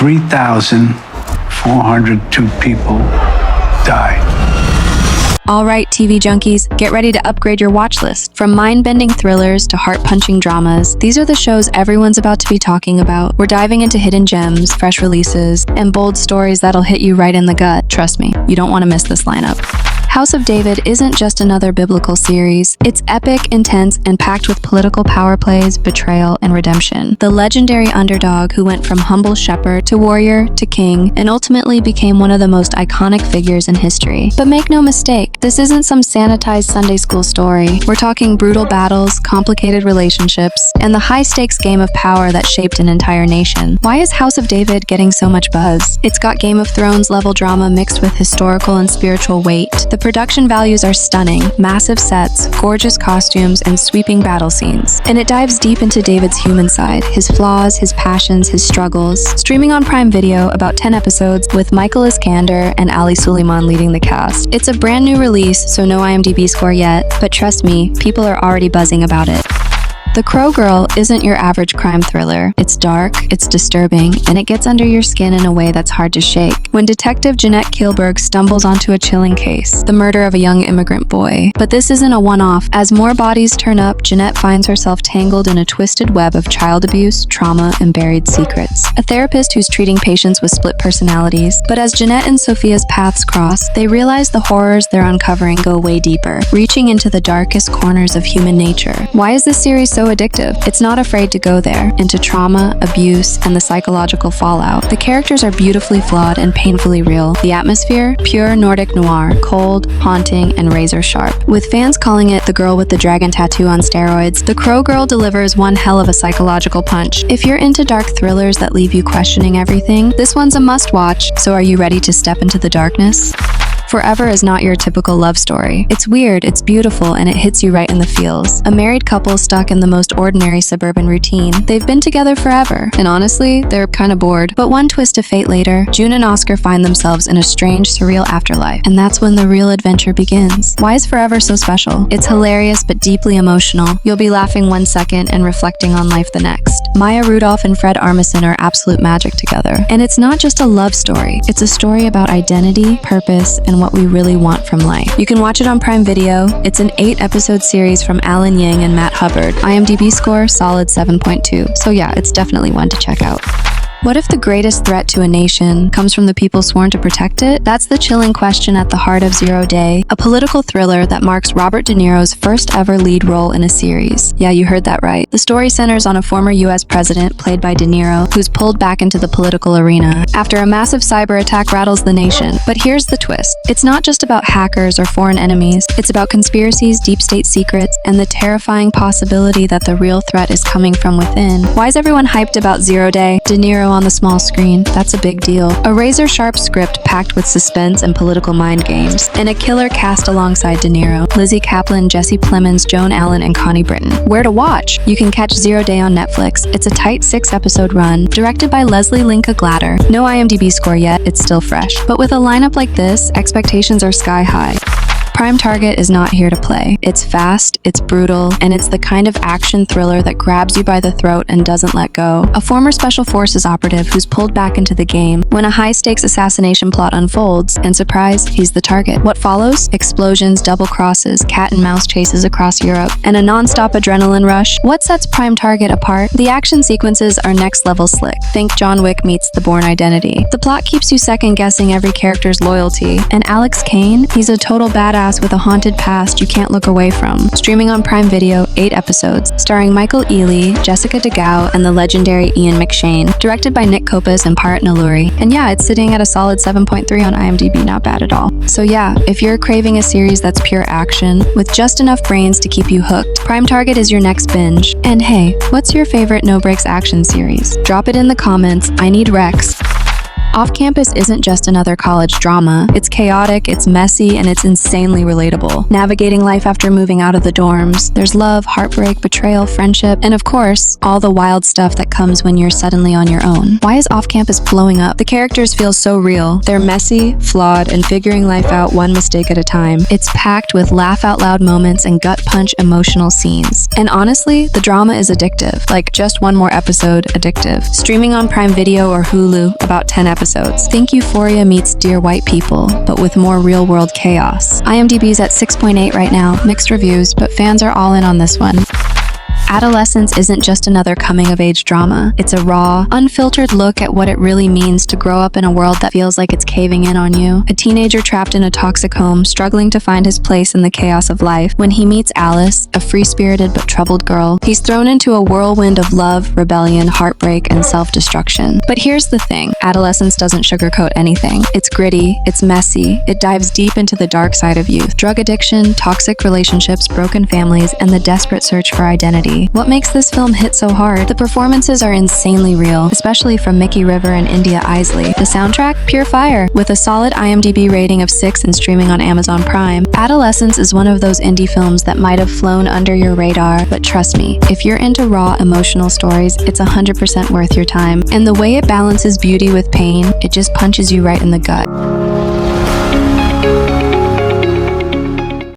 3,402 people died. All right, TV junkies, get ready to upgrade your watch list. From mind-bending thrillers to heart-punching dramas, these are the shows everyone's about to be talking about. We're diving into hidden gems, fresh releases, and bold stories that'll hit you right in the gut. Trust me, you don't want to miss this lineup. House of David isn't just another biblical series. It's epic, intense, and packed with political power plays, betrayal, and redemption. The legendary underdog who went from humble shepherd to warrior to king and ultimately became one of the most iconic figures in history. But make no mistake, this isn't some sanitized Sunday school story. We're talking brutal battles, complicated relationships, and the high-stakes game of power that shaped an entire nation. Why is House of David getting so much buzz? It's got Game of Thrones level drama mixed with historical and spiritual weight. The production values are stunning, massive sets, gorgeous costumes, and sweeping battle scenes. And it dives deep into David's human side, his flaws, his passions, his struggles. Streaming on Prime Video, about 10 episodes, with Michael Iskander and Ali Suleiman leading the cast. It's a brand new release, so no IMDb score yet, but trust me, people are already buzzing about it. The Crow Girl isn't your average crime thriller. It's dark, it's disturbing, and it gets under your skin in a way that's hard to shake. When Detective Jeanette Kielberg stumbles onto a chilling case, the murder of a young immigrant boy. But this isn't a one-off. As more bodies turn up, Jeanette finds herself tangled in a twisted web of child abuse, trauma, and buried secrets. A therapist who's treating patients with split personalities. But as Jeanette and Sophia's paths cross, they realize the horrors they're uncovering go way deeper, reaching into the darkest corners of human nature. Why is this series so addictive? It's not afraid to go there, into trauma, abuse, and the psychological fallout. The characters are beautifully flawed and painfully real. The atmosphere? Pure Nordic noir, cold, haunting, and razor sharp. With fans calling it the girl with the dragon tattoo on steroids, The Crow Girl delivers one hell of a psychological punch. If you're into dark thrillers that leave you questioning everything, this one's a must-watch. So are you ready to step into the darkness? Forever is not your typical love story. It's weird, it's beautiful, and it hits you right in the feels. A married couple stuck in the most ordinary suburban routine. They've been together forever, and honestly, they're kind of bored. But one twist of fate later, June and Oscar find themselves in a strange, surreal afterlife, and that's when the real adventure begins. Why is Forever so special? It's hilarious but deeply emotional. You'll be laughing one second and reflecting on life the next. Maya Rudolph and Fred Armisen are absolute magic together. And it's not just a love story, it's a story about identity, purpose, and what we really want from life. You can watch it on Prime Video. It's an 8-episode series from Alan Yang and Matt Hubbard. IMDb score, solid 7.2. So yeah, it's definitely one to check out. What if the greatest threat to a nation comes from the people sworn to protect it? That's the chilling question at the heart of Zero Day, a political thriller that marks Robert De Niro's first ever lead role in a series. Yeah, you heard that right. The story centers on a former US president, played by De Niro, who's pulled back into the political arena after a massive cyber attack rattles the nation. But here's the twist. It's not just about hackers or foreign enemies. It's about conspiracies, deep state secrets, and the terrifying possibility that the real threat is coming from within. Why is everyone hyped about Zero Day? De Niro on the small screen, that's a big deal. A razor-sharp script packed with suspense and political mind games, and a killer cast alongside De Niro, Lizzie Kaplan, Jesse Plemons, Joan Allen, and Connie Britton. Where to watch? You can catch Zero Day on Netflix. It's a tight 6-episode run, directed by Leslie Linka Glatter. No IMDb score yet, it's still fresh. But with a lineup like this, expectations are sky high. Prime Target is not here to play. It's fast, it's brutal, and it's the kind of action thriller that grabs you by the throat and doesn't let go. A former Special Forces operative who's pulled back into the game when a high-stakes assassination plot unfolds, and surprise, he's the target. What follows? Explosions, double crosses, cat and mouse chases across Europe, and a non-stop adrenaline rush. What sets Prime Target apart? The action sequences are next-level slick. Think John Wick meets The Bourne Identity. The plot keeps you second-guessing every character's loyalty, and Alex Kane, he's a total badass with a haunted past you can't look away from. Streaming on Prime Video, 8 episodes, starring Michael Ealy, Jessica DeGao, and the legendary Ian McShane, directed by Nick Kopas and Parat Naluri. And yeah, it's sitting at a solid 7.3 on IMDb, not bad at all. So yeah, if you're craving a series that's pure action, with just enough brains to keep you hooked, Prime Target is your next binge. And hey, what's your favorite no-breaks action series? Drop it in the comments, I need Rex. Off Campus isn't just another college drama. It's chaotic, it's messy, and it's insanely relatable. Navigating life after moving out of the dorms, there's love, heartbreak, betrayal, friendship, and of course, all the wild stuff that comes when you're suddenly on your own. Why is Off Campus blowing up? The characters feel so real. They're messy, flawed, and figuring life out one mistake at a time. It's packed with laugh-out-loud moments and gut-punch emotional scenes. And honestly, the drama is addictive. Like, just one more episode, addictive. Streaming on Prime Video or Hulu, about 10 episodes. Think Euphoria meets Dear White People, but with more real-world chaos. IMDb's at 6.8 right now, mixed reviews, but fans are all in on this one. Adolescence isn't just another coming-of-age drama. It's a raw, unfiltered look at what it really means to grow up in a world that feels like it's caving in on you. A teenager trapped in a toxic home, struggling to find his place in the chaos of life. When he meets Alice, a free-spirited but troubled girl, he's thrown into a whirlwind of love, rebellion, heartbreak, and self-destruction. But here's the thing, adolescence doesn't sugarcoat anything. It's gritty, it's messy, it dives deep into the dark side of youth. Drug addiction, toxic relationships, broken families, and the desperate search for identity. What makes this film hit so hard? The performances are insanely real, especially from Mickey River and India Isley. The soundtrack? Pure fire. With a solid IMDb rating of 6 and streaming on Amazon Prime, Adolescence is one of those indie films that might have flown under your radar, but trust me, if you're into raw, emotional stories, it's 100% worth your time. And the way it balances beauty with pain, it just punches you right in the gut.